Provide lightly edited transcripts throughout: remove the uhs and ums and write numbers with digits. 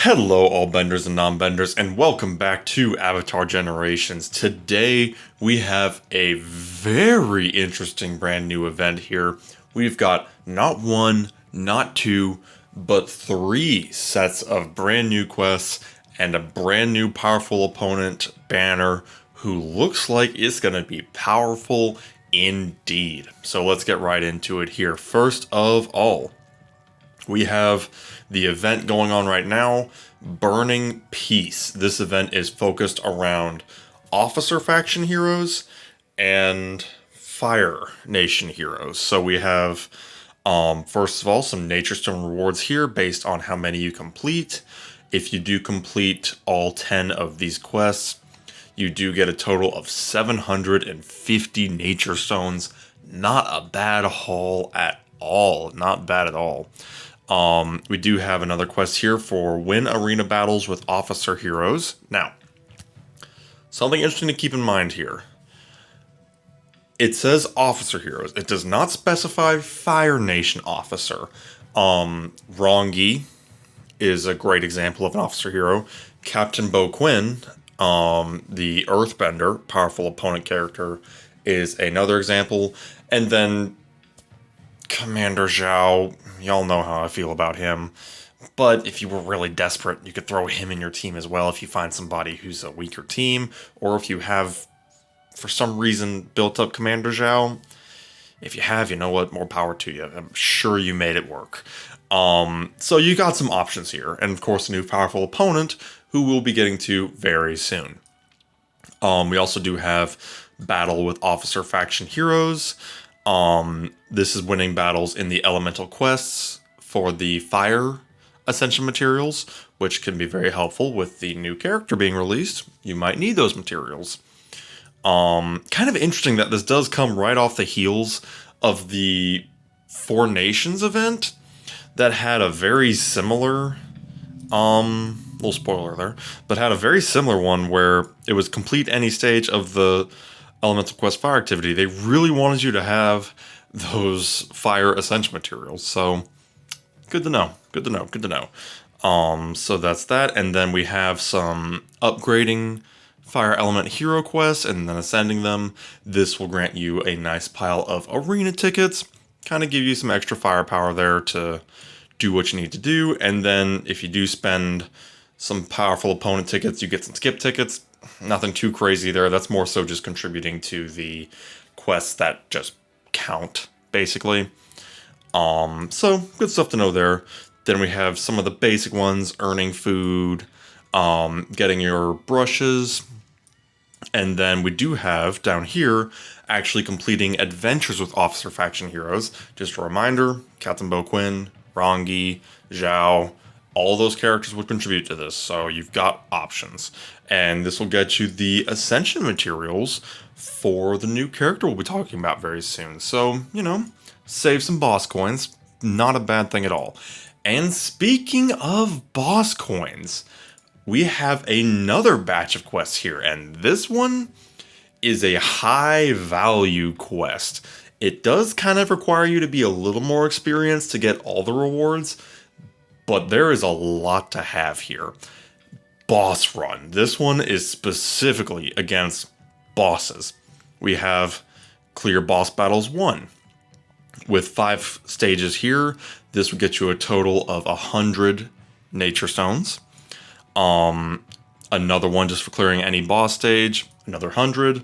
Hello all benders and non-benders, and welcome back to Avatar Generations. Today we have a very interesting brand new event here. We've got not one, not two, but three sets of brand new quests and a brand new powerful opponent, Banner, who looks like it's going to be powerful indeed. So let's get right into it here. First of all, we have the event going on right now, Burning Peace. This event is focused around Officer Faction heroes and Fire Nation heroes. So we have, first of all, some Nature Stone rewards here based on how many you complete. If you do complete all 10 of these quests, you do get a total of 750 Nature Stones. Not a bad haul at all. Not bad at all. We do have another quest here for win arena battles with officer heroes. Now, something interesting to keep in mind here. It says officer heroes. It does not specify Fire Nation officer. Rongi is a great example of an officer hero. Captain Bo Quinn, the Earthbender, powerful opponent character, is another example. And then Commander Zhao, y'all know how I feel about him. But if you were really desperate, you could throw him in your team as well if you find somebody who's a weaker team, or if you have, for some reason, built up Commander Zhao. If you have, you know what, more power to you. I'm sure you made it work. So you got some options here, and of course a new powerful opponent who we'll be getting to very soon. We also do have Battle with Officer Faction Heroes. This is winning battles in the elemental quests for the fire ascension materials, which can be very helpful with the new character being released. You might need those materials. Kind of interesting that this does come right off the heels of the Four Nations event that had a very similar, little spoiler there, but had a very similar one where it was complete any stage of the Elemental Quest fire activity. They really wanted you to have those fire ascension materials. So good to know. Good to know. Good to know. So that's that. And then we have some upgrading fire element hero quests and then ascending them. This will grant you a nice pile of arena tickets. Kind of give you some extra firepower there to do what you need to do. And then if you do spend some powerful opponent tickets, you get some skip tickets. Nothing too crazy there. That's more so just contributing to the quests that just count, basically. So good stuff to know there. Then we have some of the basic ones, earning food, getting your brushes. And then we do have down here actually completing adventures with Officer Faction heroes. Just a reminder, Captain Bo Quinn, Rongi, Zhao, all those characters would contribute to this, so you've got options. And this will get you the Ascension materials for the new character we'll be talking about very soon. So, you know, save some boss coins. Not a bad thing at all. And speaking of boss coins, we have another batch of quests here, and this one is a high value quest. It does kind of require you to be a little more experienced to get all the rewards, but there is a lot to have here. Boss run. This one is specifically against bosses. We have clear boss battles 1. With 5 stages here, this would get you a total of 100 nature stones. Another one just for clearing any boss stage, another 100,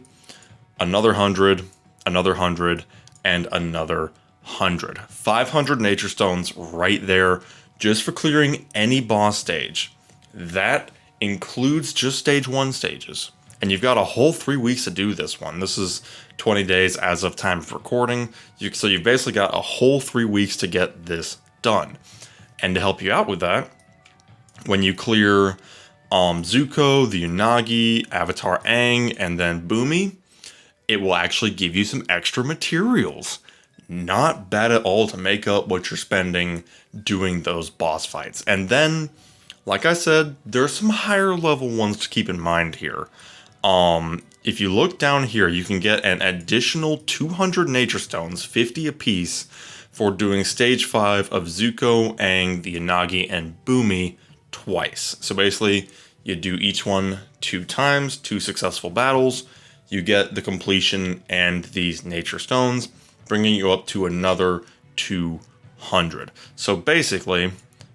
another 100, another 100, and another 100. 500 nature stones right there just for clearing any boss stage. That includes just stage 1 stages. And you've got a whole 3 weeks to do this one. This is 20 days as of time of recording. So you've basically got a whole 3 weeks to get this done. And to help you out with that, when you clear Zuko, the Unagi, Avatar Aang, and then Bumi, it will actually give you some extra materials. Not bad at all to make up what you're spending doing those boss fights. And then, like I said, there's some higher level ones to keep in mind here. If you look down here, you can get an additional 200 nature stones, 50 apiece, for doing stage 5 of Zuko, Aang, the Unagi, and Bumi twice. So basically, you do each one 2 times, 2 successful battles. You get the completion and these nature stones, bringing you up to another 200. So basically,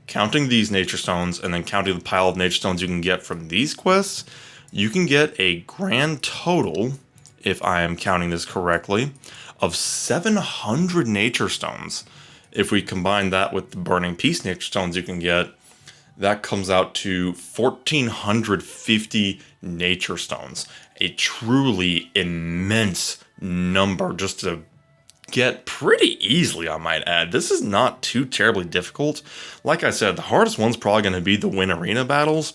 counting these nature stones and then counting the pile of nature stones you can get from these quests, you can get a grand total, if I am counting this correctly, of 700 nature stones. If we combine that with the burning peace nature stones you can get, that comes out to 1,450 nature stones. A truly immense number just to get pretty easily, I might add. This is not too terribly difficult. Like I said, the hardest one's probably going to be the Win Arena battles.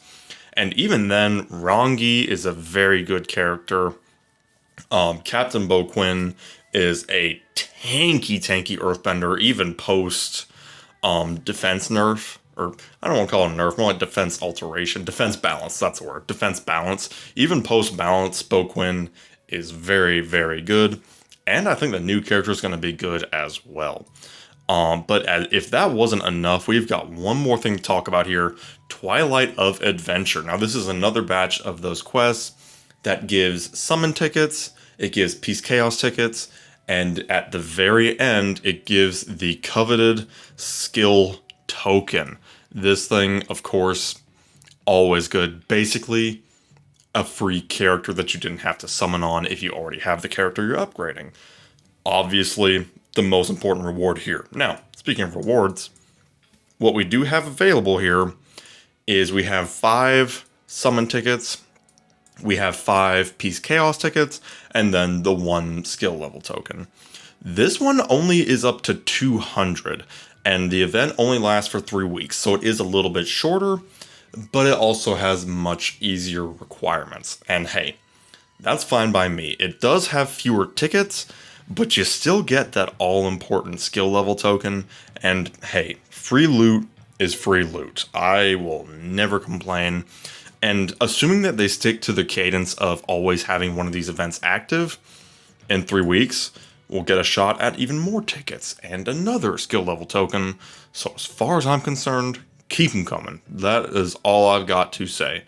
And even then, Rangi is a very good character. Captain Boquin is a tanky Earthbender, even post defense nerf. Or I don't want to call it nerf, more like defense alteration. Defense balance, that's the word. Defense balance. Even post balance, Boquin is very, very good. And I think the new character is going to be good as well. But if that wasn't enough, we've got one more thing to talk about here. Twilight of Adventure. Now, this is another batch of those quests that gives summon tickets, it gives Peace Chaos tickets, and at the very end, it gives the coveted skill token. This thing, of course, always good. Basically, a free character that you didn't have to summon on if you already have the character you're upgrading. Obviously, the most important reward here. Now, speaking of rewards, what we do have available here is we have 5 summon tickets, we have 5 Peace Chaos tickets, and then the 1 skill level token. This one only is up to 200, and the event only lasts for 3 weeks, so it is a little bit shorter, but it also has much easier requirements. And hey, that's fine by me. It does have fewer tickets, but you still get that all-important skill level token, and hey, free loot is free loot. I will never complain. And assuming that they stick to the cadence of always having one of these events active, in 3 weeks, we'll get a shot at even more tickets and another skill level token. So as far as I'm concerned, keep them coming. That is all I've got to say.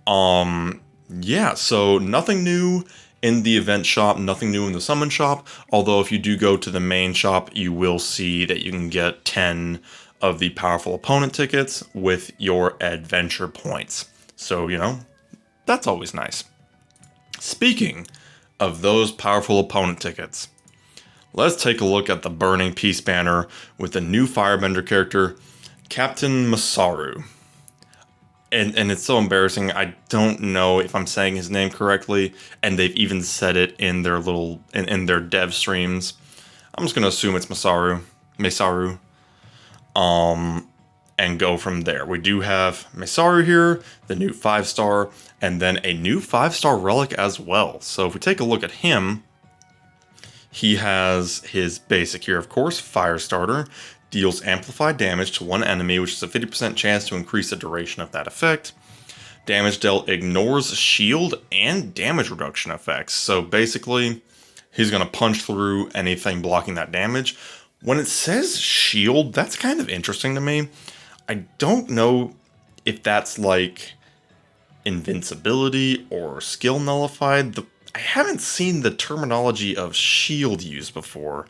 Yeah, so nothing new in the event shop, nothing new in the summon shop. Although if you do go to the main shop, you will see that you can get 10 of the powerful opponent tickets with your adventure points. So, you know, that's always nice. Speaking of those powerful opponent tickets, let's take a look at the Burning Peace banner with the new Firebender character, Captain Masaru. And it's so embarrassing, I don't know if I'm saying his name correctly, and they've even said it in their little, in their dev streams. I'm just going to assume it's Masaru, and go from there. We do have Masaru here, the new 5-star, and then a new 5-star relic as well. So if we take a look at him, he has his basic here, of course, Firestarter, deals amplified damage to one enemy, which is a 50% chance to increase the duration of that effect. Damage dealt ignores shield and damage reduction effects. So basically, he's going to punch through anything blocking that damage. When it says shield, that's kind of interesting to me. I don't know if that's like invincibility or skill nullified. I haven't seen the terminology of shield used before,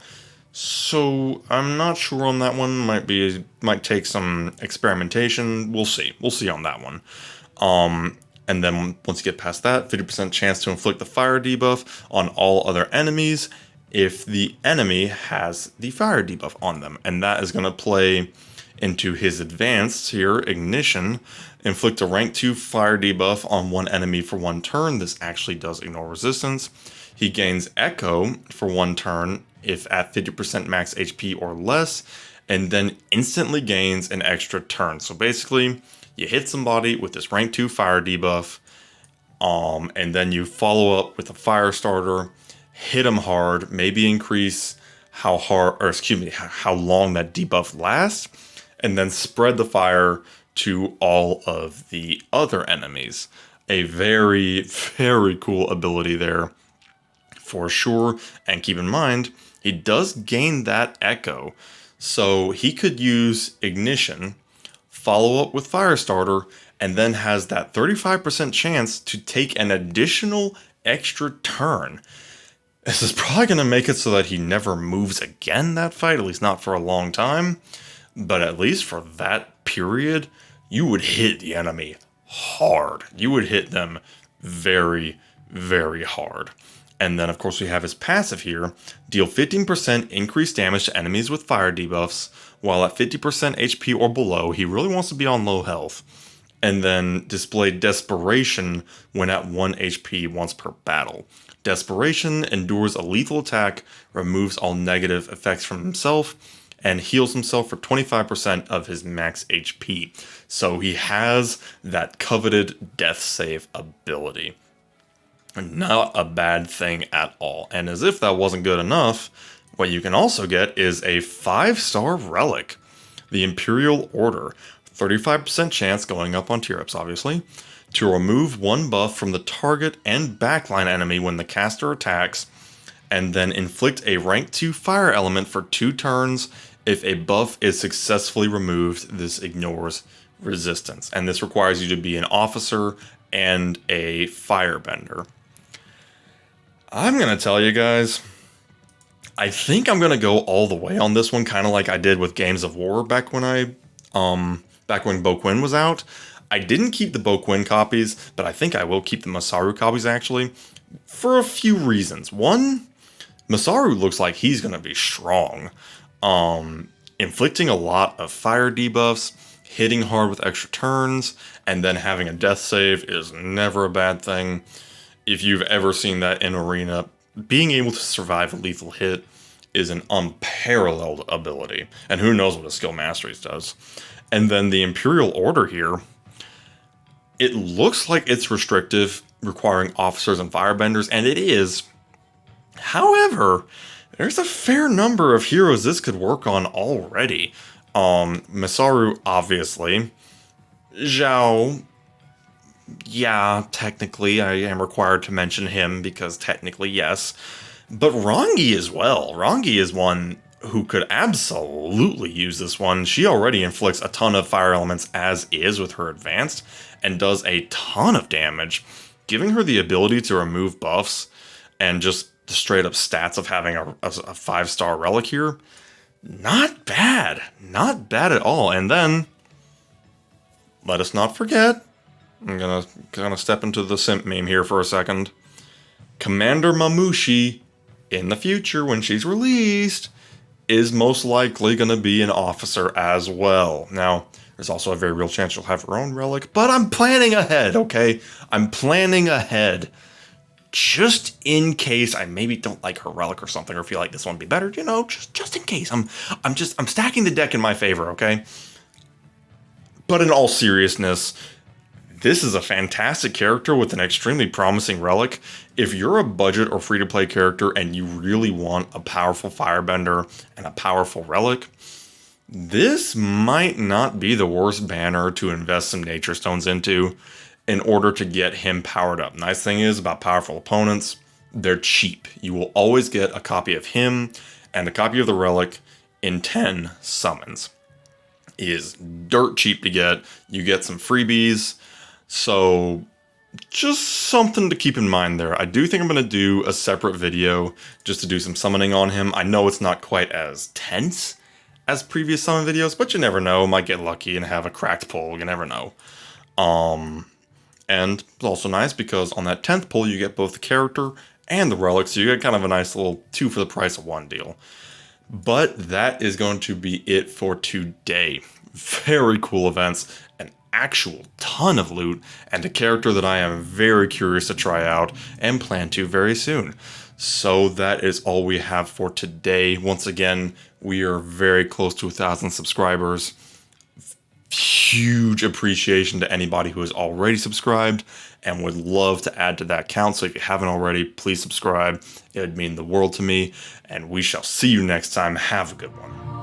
so I'm not sure on that one. Might take some experimentation. We'll see. We'll see on that one. And then once you get past that, 50% chance to inflict the fire debuff on all other enemies if the enemy has the fire debuff on them, and that is going to play into his advanced here, Ignition. Inflict a rank 2 fire debuff on one enemy for 1 turn. This actually does ignore resistance. He gains Echo for 1 turn if at 50% max HP or less, and then instantly gains an extra turn. So basically, you hit somebody with this rank 2 fire debuff, and then you follow up with a fire starter, hit him hard, maybe increase how long that debuff lasts, and then spread the fire to all of the other enemies. A very, very cool ability there for sure. And keep in mind, he does gain that Echo, so he could use Ignition, follow up with Firestarter, and then has that 35% chance to take an additional extra turn. This is probably going to make it so that he never moves again that fight, at least not for a long time. But at least for that period, you would hit the enemy hard. You would hit them very, very hard. And then, of course, we have his passive here. Deal 15% increased damage to enemies with fire debuffs. While at 50% HP or below, he really wants to be on low health. And then display Desperation when at 1 HP once per battle. Desperation endures a lethal attack, removes all negative effects from himself, and heals himself for 25% of his max HP. So he has that coveted death save ability. Not a bad thing at all. And as if that wasn't good enough, what you can also get is a 5-star relic. The Imperial Order. 35% chance, going up on tier ups obviously, to remove 1 buff from the target and backline enemy when the caster attacks, and then inflict a rank 2 fire element for 2 turns. If a buff is successfully removed, this ignores resistance. And this requires you to be an officer and a firebender. I'm going to tell you guys, I think I'm going to go all the way on this one, kind of like I did with Games of War back when Boquin was out. I didn't keep the Boquin copies, but I think I will keep the Masaru copies actually, for a few reasons. One, Masaru looks like he's going to be strong. Inflicting a lot of fire debuffs, hitting hard with extra turns, and then having a death save is never a bad thing. If you've ever seen that in Arena, being able to survive a lethal hit is an unparalleled ability. And who knows what a skill masteries does. And then the Imperial Order here, it looks like it's restrictive, requiring officers and firebenders, and it is. However, there's a fair number of heroes this could work on already. Masaru, obviously. Zhao, yeah, technically I am required to mention him because technically yes. But Rangi as well. Rangi is one who could absolutely use this one. She already inflicts a ton of fire elements as is with her advanced and does a ton of damage. Giving her the ability to remove buffs and just the straight up stats of having a 5-star relic here, not bad. Not bad at all. And then, let us not forget, I'm gonna step into the simp meme here for a second. Commander Mamushi, in the future when she's released, is most likely gonna be an officer as well. Now, there's also a very real chance she'll have her own relic, but I'm planning ahead, okay? I'm planning ahead. Just in case I maybe don't like her relic or something, or feel like this one would be better, you know, just in case. I'm stacking the deck in my favor, okay? But in all seriousness, this is a fantastic character with an extremely promising relic. If you're a budget or free-to-play character and you really want a powerful firebender and a powerful relic, this might not be the worst banner to invest some nature stones into in order to get him powered up. Nice thing is about powerful opponents, they're cheap. You will always get a copy of him and a copy of the relic in 10 summons. It is dirt cheap to get. You get some freebies. So just something to keep in mind there. I do think I'm going to do a separate video just to do some summoning on him. I know it's not quite as tense as previous summon videos, but you never know. Might get lucky and have a cracked pull. You never know. And it's also nice because on that 10th pull, you get both the character and the relic. So you get kind of a nice little 2 for the price of 1 deal. But that is going to be it for today. Very cool events. An actual ton of loot, and a character that I am very curious to try out and plan to very soon. So that is all we have for today. Once again, we are very close to 1,000 subscribers. Huge appreciation to anybody who has already subscribed and would love to add to that count. So if you haven't already, please subscribe. It would mean the world to me, and we shall see you next time. Have a good one.